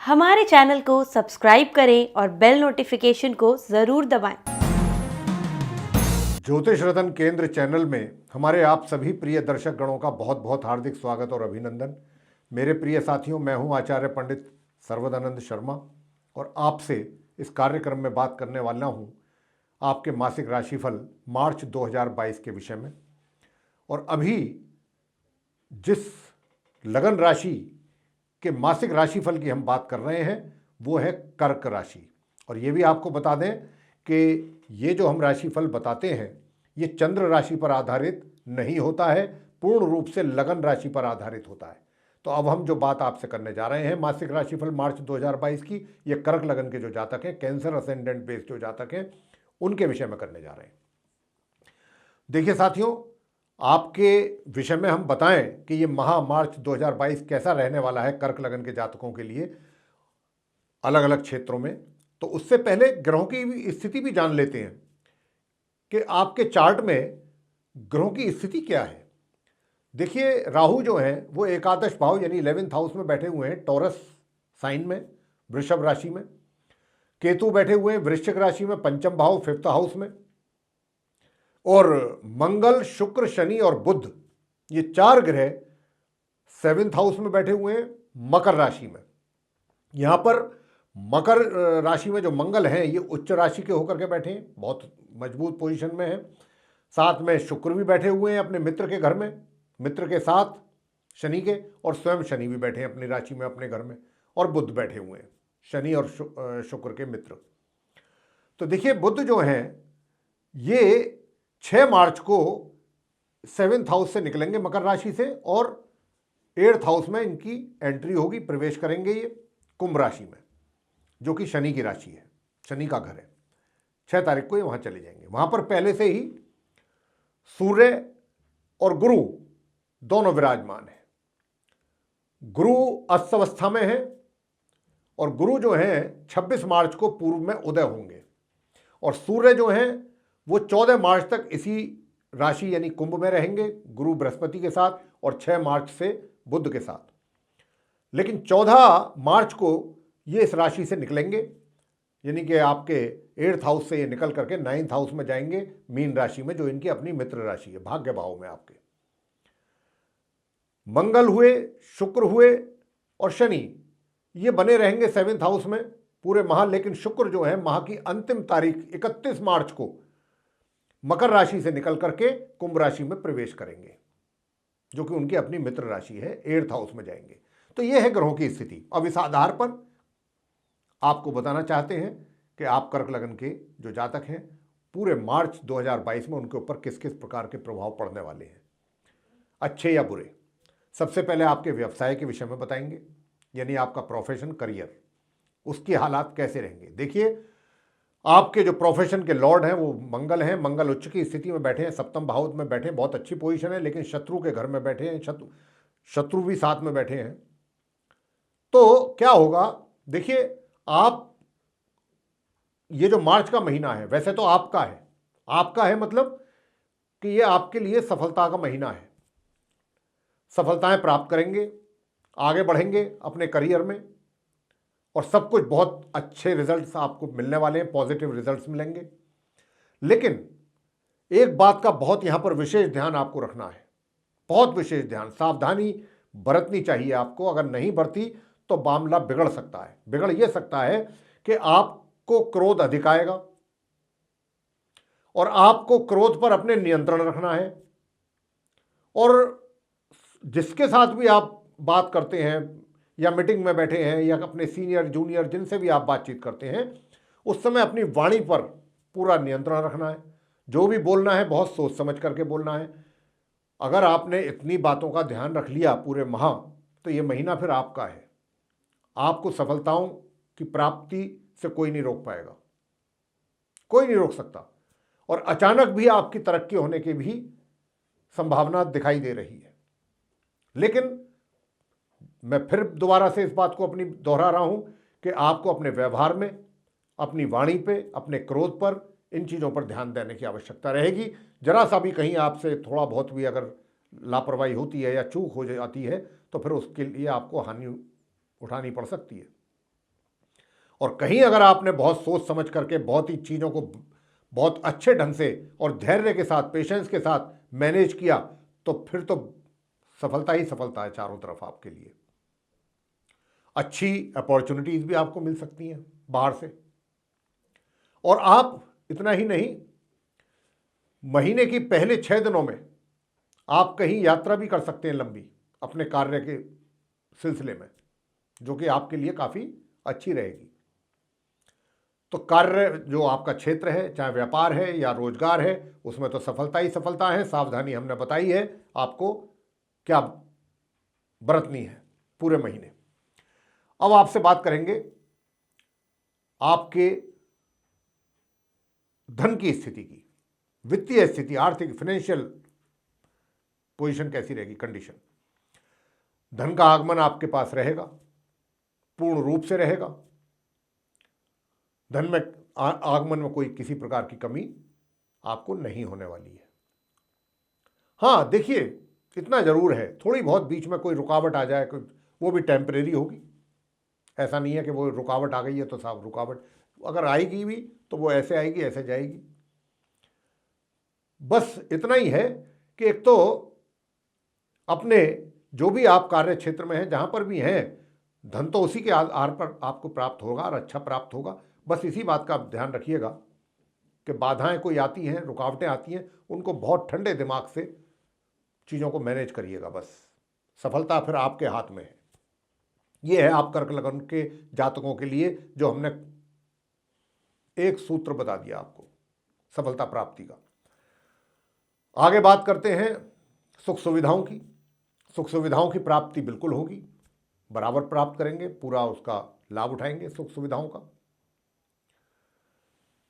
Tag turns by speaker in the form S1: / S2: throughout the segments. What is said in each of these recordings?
S1: हमारे चैनल को सब्सक्राइब करें और बेल नोटिफिकेशन को ज़रूर दबाएं।
S2: ज्योतिष रतन केंद्र चैनल में हमारे आप सभी प्रिय दर्शक गणों का बहुत बहुत हार्दिक स्वागत और अभिनंदन। मेरे प्रिय साथियों, मैं हूं आचार्य पंडित सर्वदानंद शर्मा और आपसे इस कार्यक्रम में बात करने वाला हूं आपके मासिक राशिफल मार्च 2022 के विषय में। और अभी जिस लगन राशि के मासिक राशिफल की हम बात कर रहे हैं वो है कर्क राशि। और ये भी आपको बता दें कि ये जो हम राशिफल बताते हैं ये चंद्र राशि पर आधारित नहीं होता है, पूर्ण रूप से लगन राशि पर आधारित होता है। तो अब हम जो बात आपसे करने जा रहे हैं मासिक राशिफल मार्च 2022 की, ये कर्क लगन के जो जातक हैं, कैंसर असेंडेंट बेस्ड जो जातक हैं, उनके विषय में करने जा रहे हैं। देखिए साथियों, आपके विषय में हम बताएं कि ये माह मार्च 2022 कैसा रहने वाला है कर्क लगन के जातकों के लिए अलग अलग क्षेत्रों में। तो उससे पहले ग्रहों की स्थिति भी जान लेते हैं कि आपके चार्ट में ग्रहों की स्थिति क्या है। देखिए, राहु जो है वो एकादश भाव यानी 11th हाउस में बैठे हुए हैं, टॉरस साइन में, वृषभ राशि में। केतु बैठे हुए हैं वृश्चिक राशि में, पंचम भाव 5th हाउस में। और मंगल, शुक्र, शनि और बुध, ये चार ग्रह 7th हाउस में बैठे हुए हैं मकर राशि में। यहां पर मकर राशि में जो मंगल हैं ये उच्च राशि के होकर के बैठे हैं, बहुत मजबूत पोजीशन में हैं। साथ में शुक्र भी बैठे हुए हैं अपने मित्र के घर में, मित्र के साथ शनि के, और स्वयं शनि भी बैठे हैं अपनी राशि में अपने घर में, और बुध बैठे हुए हैं, शनि और शुक्र के मित्र। तो देखिए, बुध जो हैं ये 6 मार्च को 7th हाउस से निकलेंगे मकर राशि से, और 8th हाउस में इनकी एंट्री होगी, प्रवेश करेंगे ये कुंभ राशि में, जो कि शनि की राशि है, शनि का घर है। 6 तारीख को ये वहां चले जाएंगे। वहां पर पहले से ही सूर्य और गुरु दोनों विराजमान है। गुरु अस्त अवस्था में है और गुरु जो है 26 मार्च को पूर्व में उदय होंगे, और सूर्य जो है वो 14 मार्च तक इसी राशि यानी कुंभ में रहेंगे, गुरु बृहस्पति के साथ, और 6 मार्च से बुध के साथ। लेकिन 14 मार्च को ये इस राशि से निकलेंगे, यानी कि आपके 8th हाउस से ये निकल करके 9th हाउस में जाएंगे, मीन राशि में, जो इनकी अपनी मित्र राशि है, भाग्य भाव में आपके। मंगल हुए, शुक्र हुए और शनि ये बने रहेंगे 7th हाउस में पूरे माह। लेकिन शुक्र जो है माह की अंतिम तारीख 31 मार्च को मकर राशि से निकल करके कुंभ राशि में प्रवेश करेंगे, जो कि उनकी अपनी मित्र राशि है, 8th हाउस में जाएंगे। तो यह है ग्रहों की स्थिति। अब इस आधार पर आपको बताना चाहते हैं कि आप कर्क लगन के जो जातक हैं पूरे मार्च 2022 में उनके ऊपर किस किस प्रकार के प्रभाव पड़ने वाले हैं, अच्छे या बुरे। सबसे पहले आपके व्यवसाय के विषय में बताएंगे, यानी आपका प्रोफेशन, करियर, उसकी हालात कैसे रहेंगे। देखिए, आपके जो प्रोफेशन के लॉर्ड हैं वो मंगल हैं। मंगल उच्च की स्थिति में बैठे हैं, 7th भाव में बैठे हैं, बहुत अच्छी पोजीशन है। लेकिन शत्रु के घर में बैठे हैं, शत्रु भी साथ में बैठे हैं। तो क्या होगा, देखिए, आप ये जो मार्च का महीना है वैसे तो आपका है मतलब कि ये आपके लिए सफलता का महीना है। सफलताएं प्राप्त करेंगे, आगे बढ़ेंगे अपने करियर में, और सब कुछ बहुत अच्छे रिजल्ट्स आपको मिलने वाले हैं, पॉजिटिव रिजल्ट्स मिलेंगे। लेकिन एक बात का बहुत यहां पर विशेष ध्यान आपको रखना है, बहुत विशेष ध्यान, सावधानी बरतनी चाहिए आपको। अगर नहीं बरती तो मामला बिगड़ सकता है। बिगड़ यह सकता है कि आपको क्रोध अधिक आएगा, और आपको क्रोध पर अपने नियंत्रण रखना है। और जिसके साथ भी आप बात करते हैं या मीटिंग में बैठे हैं या अपने सीनियर जूनियर जिनसे भी आप बातचीत करते हैं, उस समय अपनी वाणी पर पूरा नियंत्रण रखना है। जो भी बोलना है बहुत सोच समझ करके बोलना है। अगर आपने इतनी बातों का ध्यान रख लिया पूरे माह, तो ये महीना फिर आपका है। आपको सफलताओं की प्राप्ति से कोई नहीं रोक पाएगा, कोई नहीं रोक सकता। और अचानक भी आपकी तरक्की होने की भी संभावना दिखाई दे रही है। लेकिन मैं फिर दोबारा से इस बात को अपनी दोहरा रहा हूं कि आपको अपने व्यवहार में, अपनी वाणी पे, अपने क्रोध पर, इन चीज़ों पर ध्यान देने की आवश्यकता रहेगी। जरा सा भी कहीं आपसे थोड़ा बहुत भी अगर लापरवाही होती है या चूक हो जाती है तो फिर उसके लिए आपको हानि उठानी पड़ सकती है। और कहीं अगर आपने बहुत सोच समझ करके बहुत ही चीज़ों को बहुत अच्छे ढंग से और धैर्य के साथ, पेशेंस के साथ मैनेज किया, तो फिर तो सफलता ही सफलता है चारों तरफ आपके लिए। अच्छी अपॉर्चुनिटीज भी आपको मिल सकती हैं बाहर से। और आप इतना ही नहीं, महीने की पहले 6 दिनों में आप कहीं यात्रा भी कर सकते हैं लंबी, अपने कार्य के सिलसिले में, जो कि आपके लिए काफ़ी अच्छी रहेगी। तो कार्य जो आपका क्षेत्र है, चाहे व्यापार है या रोजगार है, उसमें तो सफलता ही सफलता है। सावधानी हमने बताई है आपको क्या बरतनी है पूरे महीने। अब आपसे बात करेंगे आपके धन की स्थिति की, वित्तीय स्थिति, आर्थिक फाइनेंशियल पोजीशन कैसी रहेगी, कंडीशन। धन का आगमन आपके पास रहेगा, पूर्ण रूप से रहेगा। धन में आगमन में कोई किसी प्रकार की कमी आपको नहीं होने वाली है। हाँ देखिए, इतना जरूर है, थोड़ी बहुत बीच में कोई रुकावट आ जाए, वो भी टेम्परेरी होगी। ऐसा नहीं है कि वो रुकावट आ गई है तो साहब, रुकावट अगर आएगी भी तो वो ऐसे आएगी ऐसे जाएगी। बस इतना ही है कि एक तो अपने जो भी आप कार्य क्षेत्र में हैं, जहां पर भी हैं, धन तो उसी के आधार पर आपको प्राप्त होगा और अच्छा प्राप्त होगा। बस इसी बात का आप ध्यान रखिएगा कि बाधाएं कोई आती हैं, रुकावटें आती हैं, उनको बहुत ठंडे दिमाग से चीज़ों को मैनेज करिएगा। बस सफलता फिर आपके हाथ में है। ये है आप कर्क लग्न के जातकों के लिए जो हमने एक सूत्र बता दिया आपको सफलता प्राप्ति का। आगे बात करते हैं सुख सुविधाओं की। सुख सुविधाओं की प्राप्ति बिल्कुल होगी, बराबर प्राप्त करेंगे, पूरा उसका लाभ उठाएंगे सुख सुविधाओं का।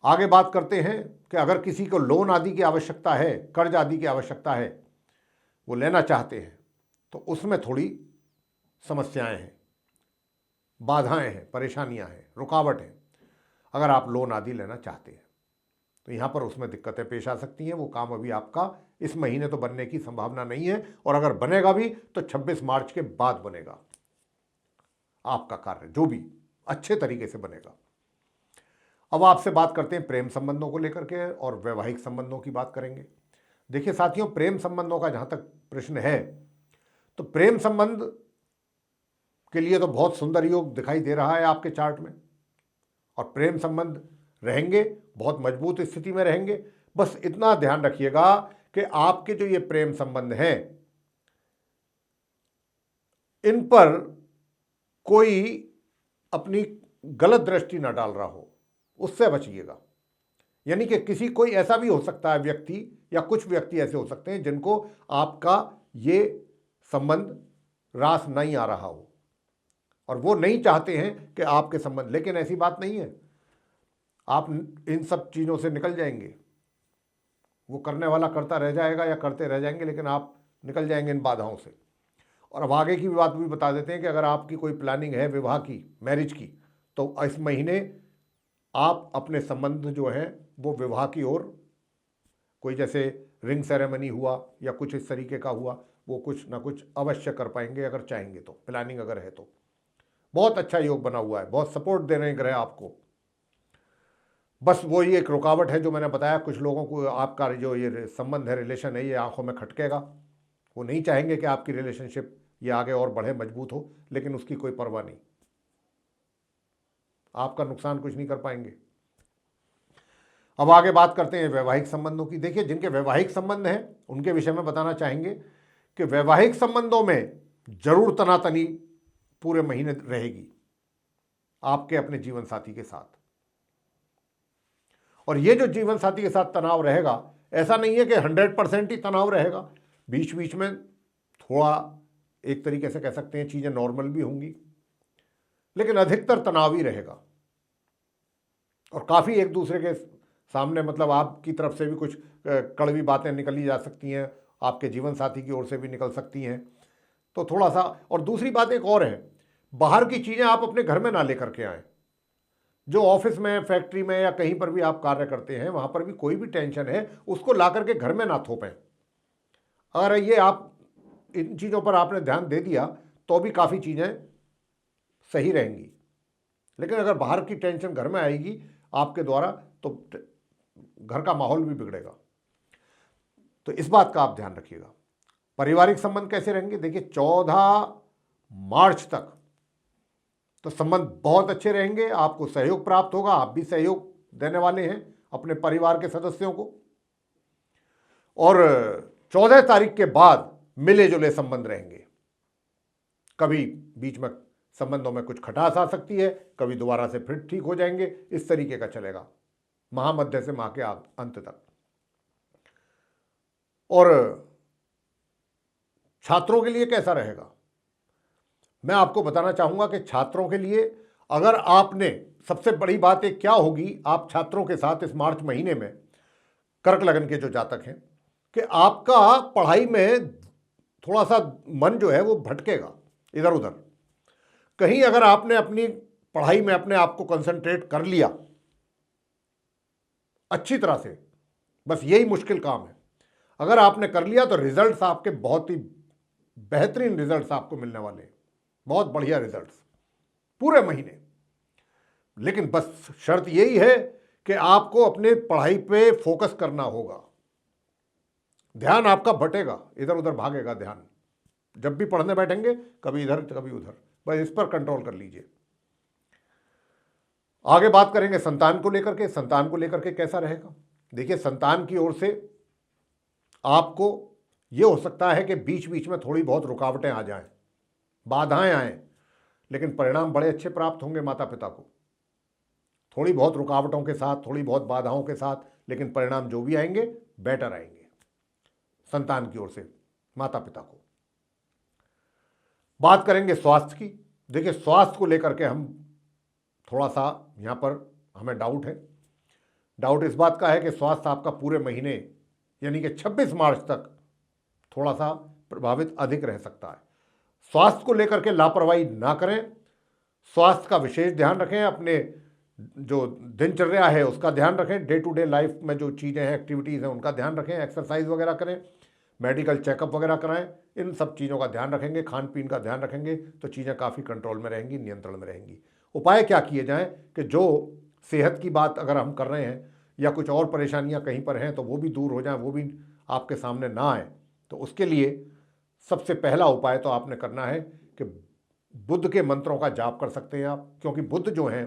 S2: आगे बात करते हैं कि अगर किसी को लोन आदि की आवश्यकता है, कर्ज आदि की आवश्यकता है, वो लेना चाहते हैं, तो उसमें थोड़ी समस्याएं हैं, बाधाएं हैं, परेशानियां हैं, रुकावट है। अगर आप लोन आदि लेना चाहते हैं तो यहाँ पर उसमें दिक्कतें पेश आ सकती हैं। वो काम अभी आपका इस महीने तो बनने की संभावना नहीं है, और अगर बनेगा भी तो 26 मार्च के बाद बनेगा आपका कार्य, जो भी अच्छे तरीके से बनेगा। अब आपसे बात करते हैं प्रेम संबंधों को लेकर के, और वैवाहिक संबंधों की बात करेंगे। देखिए साथियों, प्रेम संबंधों का जहां तक प्रश्न है, तो प्रेम संबंध के लिए तो बहुत सुंदर योग दिखाई दे रहा है आपके चार्ट में, और प्रेम संबंध रहेंगे, बहुत मजबूत स्थिति में रहेंगे। बस इतना ध्यान रखिएगा कि आपके जो ये प्रेम संबंध हैं, इन पर कोई अपनी गलत दृष्टि न डाल रहा हो, उससे बचिएगा। यानी कि किसी कोई ऐसा भी हो सकता है व्यक्ति, या कुछ व्यक्ति ऐसे हो सकते हैं जिनको आपका ये संबंध रास नहीं आ रहा हो, और वो नहीं चाहते हैं कि आपके संबंध, लेकिन ऐसी बात नहीं है, आप इन सब चीज़ों से निकल जाएंगे। वो करने वाला करता रह जाएगा या करते रह जाएंगे, लेकिन आप निकल जाएंगे इन बाधाओं से। और अब आगे की बात भी बता देते हैं कि अगर आपकी कोई प्लानिंग है विवाह की, मैरिज की, तो इस महीने आप अपने संबंध जो है वो विवाह की ओर, कोई जैसे रिंग सेरेमनी हुआ या कुछ इस तरीके का हुआ, वो कुछ ना कुछ अवश्य कर पाएंगे अगर चाहेंगे तो, प्लानिंग अगर है तो। बहुत अच्छा योग बना हुआ है, बहुत सपोर्ट दे रहे हैं ग्रह आपको। बस वही एक रुकावट है जो मैंने बताया, कुछ लोगों को आपका जो ये संबंध है, रिलेशन है, ये आंखों में खटकेगा। वो नहीं चाहेंगे कि आपकी रिलेशनशिप ये आगे और बढ़े, मजबूत हो, लेकिन उसकी कोई परवाह नहीं, आपका नुकसान कुछ नहीं कर पाएंगे। अब आगे बात करते हैं वैवाहिक संबंधों की। देखिए, जिनके वैवाहिक संबंध हैं उनके विषय में बताना चाहेंगे कि वैवाहिक संबंधों में जरूर तनातनी पूरे महीने रहेगी आपके अपने जीवन साथी के साथ। और ये जो जीवन साथी के साथ तनाव रहेगा, ऐसा नहीं है कि 100% ही तनाव रहेगा, बीच बीच में थोड़ा एक तरीके से कह सकते हैं चीजें नॉर्मल भी होंगी, लेकिन अधिकतर तनाव ही रहेगा। और काफी एक दूसरे के सामने, मतलब आपकी तरफ से भी कुछ कड़वी बातें निकली जा सकती हैं, आपके जीवन साथी की ओर से भी निकल सकती हैं, तो थोड़ा सा। और दूसरी बात एक और है, बाहर की चीजें आप अपने घर में ना लेकर के आए। जो ऑफिस में, फैक्ट्री में या कहीं पर भी आप कार्य करते हैं, वहां पर भी कोई भी टेंशन है उसको ला करके घर में ना थोपें। अगर ये आप इन चीज़ों पर आपने ध्यान दे दिया तो भी काफ़ी चीज़ें सही रहेंगी। लेकिन अगर बाहर की टेंशन घर में आएगी आपके द्वारा तो घर का माहौल भी बिगड़ेगा। तो इस बात का आप ध्यान रखिएगा। पारिवारिक संबंध कैसे रहेंगे? देखिए 14 मार्च तक तो संबंध बहुत अच्छे रहेंगे, आपको सहयोग प्राप्त होगा, आप भी सहयोग देने वाले हैं अपने परिवार के सदस्यों को। और 14 तारीख के बाद मिले जुले संबंध रहेंगे। कभी बीच में संबंधों में कुछ खटास आ सकती है, कभी दोबारा से फिर ठीक हो जाएंगे, इस तरीके का चलेगा महामध्य से माह के अंत तक। और छात्रों के लिए कैसा रहेगा? मैं आपको बताना चाहूंगा कि छात्रों के लिए अगर आपने, सबसे बड़ी बात एक क्या होगी आप छात्रों के साथ इस मार्च महीने में, कर्क लगन के जो जातक हैं, कि आपका पढ़ाई में थोड़ा सा मन जो है वो भटकेगा इधर उधर। कहीं अगर आपने अपनी पढ़ाई में अपने आप को कंसंट्रेट कर लिया अच्छी तरह से, बस यही मुश्किल काम है, अगर आपने कर लिया तो रिजल्ट्स आपके बहुत ही बेहतरीन रिजल्ट्स आपको मिलने वाले हैं, बहुत बढ़िया रिजल्ट्स पूरे महीने। लेकिन बस शर्त यही है कि आपको अपने पढ़ाई पे फोकस करना होगा। ध्यान आपका भटेगा, इधर उधर भागेगा ध्यान, जब भी पढ़ने बैठेंगे कभी इधर कभी उधर, बस इस पर कंट्रोल कर लीजिए। आगे बात करेंगे संतान को लेकर के। संतान को लेकर के कैसा रहेगा? देखिए संतान की ओर से आपको यह हो सकता है कि बीच बीच में थोड़ी बहुत रुकावटें आ जाएं, बाधाएं आएं, लेकिन परिणाम बड़े अच्छे प्राप्त होंगे माता पिता को। थोड़ी बहुत रुकावटों के साथ, थोड़ी बहुत बाधाओं के साथ, लेकिन परिणाम जो भी आएंगे बेटर आएंगे संतान की ओर से माता पिता को। बात करेंगे स्वास्थ्य की। देखिए स्वास्थ्य को लेकर के हम थोड़ा सा यहां पर हमें डाउट है। डाउट इस बात का है कि स्वास्थ्य आपका पूरे महीने यानी कि 26 मार्च तक थोड़ा सा प्रभावित अधिक रह सकता है। स्वास्थ्य को लेकर के लापरवाही ना करें, स्वास्थ्य का विशेष ध्यान रखें, अपने जो दिनचर्या है उसका ध्यान रखें, डे टू डे लाइफ में जो चीज़ें हैं, एक्टिविटीज़ हैं, उनका ध्यान रखें, एक्सरसाइज वगैरह करें, मेडिकल चेकअप वगैरह कराएं, इन सब चीज़ों का ध्यान रखेंगे, खान पीन का ध्यान रखेंगे तो चीज़ें काफ़ी कंट्रोल में रहेंगी, नियंत्रण में रहेंगी। उपाय क्या किए जाएं कि जो सेहत की बात अगर हम कर रहे हैं या कुछ और परेशानियां कहीं पर हैं तो वो भी दूर हो जाएं, वो भी आपके सामने ना आए। तो उसके लिए सबसे पहला उपाय तो आपने करना है कि बुद्ध के मंत्रों का जाप कर सकते हैं आप, क्योंकि बुद्ध जो हैं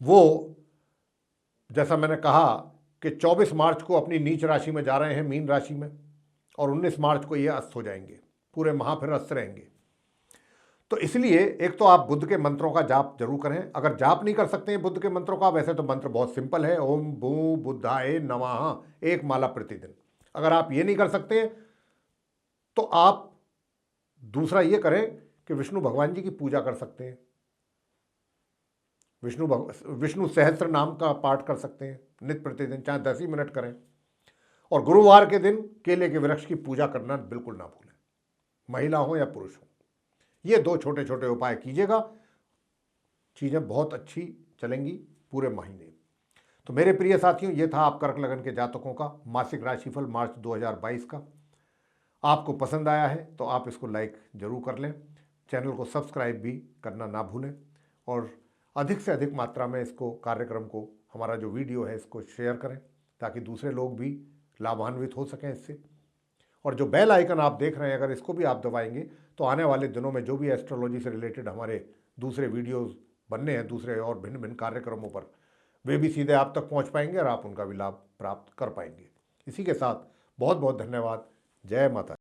S2: वो, जैसा मैंने कहा कि 24 मार्च को अपनी नीच राशि में जा रहे हैं, मीन राशि में, और 19 मार्च को ये अस्त हो जाएंगे, पूरे माह फिर अस्त रहेंगे। तो इसलिए एक तो आप बुद्ध के मंत्रों का जाप जरूर करें। अगर जाप नहीं कर सकते हैं बुद्ध के मंत्रों का, वैसे तो मंत्र बहुत सिंपल है, ओम भू बुद्धाय नमः, 1 माला प्रतिदिन। अगर आप ये नहीं कर सकते तो आप दूसरा ये करें कि विष्णु भगवान जी की पूजा कर सकते हैं, विष्णु सहस्त्र नाम का पाठ कर सकते हैं नित्य प्रतिदिन, चाहे 10 ही मिनट करें। और गुरुवार के दिन केले के वृक्ष की पूजा करना बिल्कुल ना भूलें, महिला हो या पुरुष हो। ये 2 छोटे छोटे उपाय कीजिएगा, चीज़ें बहुत अच्छी चलेंगी पूरे महीने। तो मेरे प्रिय साथियों, ये था आप कर्क लगन के जातकों का मासिक राशिफल मार्च 2022 का। आपको पसंद आया है तो आप इसको लाइक जरूर कर लें, चैनल को सब्सक्राइब भी करना ना भूलें, और अधिक से अधिक मात्रा में इसको, कार्यक्रम को, हमारा जो वीडियो है इसको शेयर करें ताकि दूसरे लोग भी लाभान्वित हो सकें इससे। और जो बेल आइकन आप देख रहे हैं, अगर इसको भी आप दबाएंगे तो आने वाले दिनों में जो भी एस्ट्रोलॉजी से रिलेटेड हमारे दूसरे वीडियोस बनने हैं, दूसरे और भिन्न भिन्न कार्यक्रमों पर, वे भी सीधे आप तक पहुंच पाएंगे और आप उनका भी लाभ प्राप्त कर पाएंगे। इसी के साथ बहुत बहुत धन्यवाद। जय माता।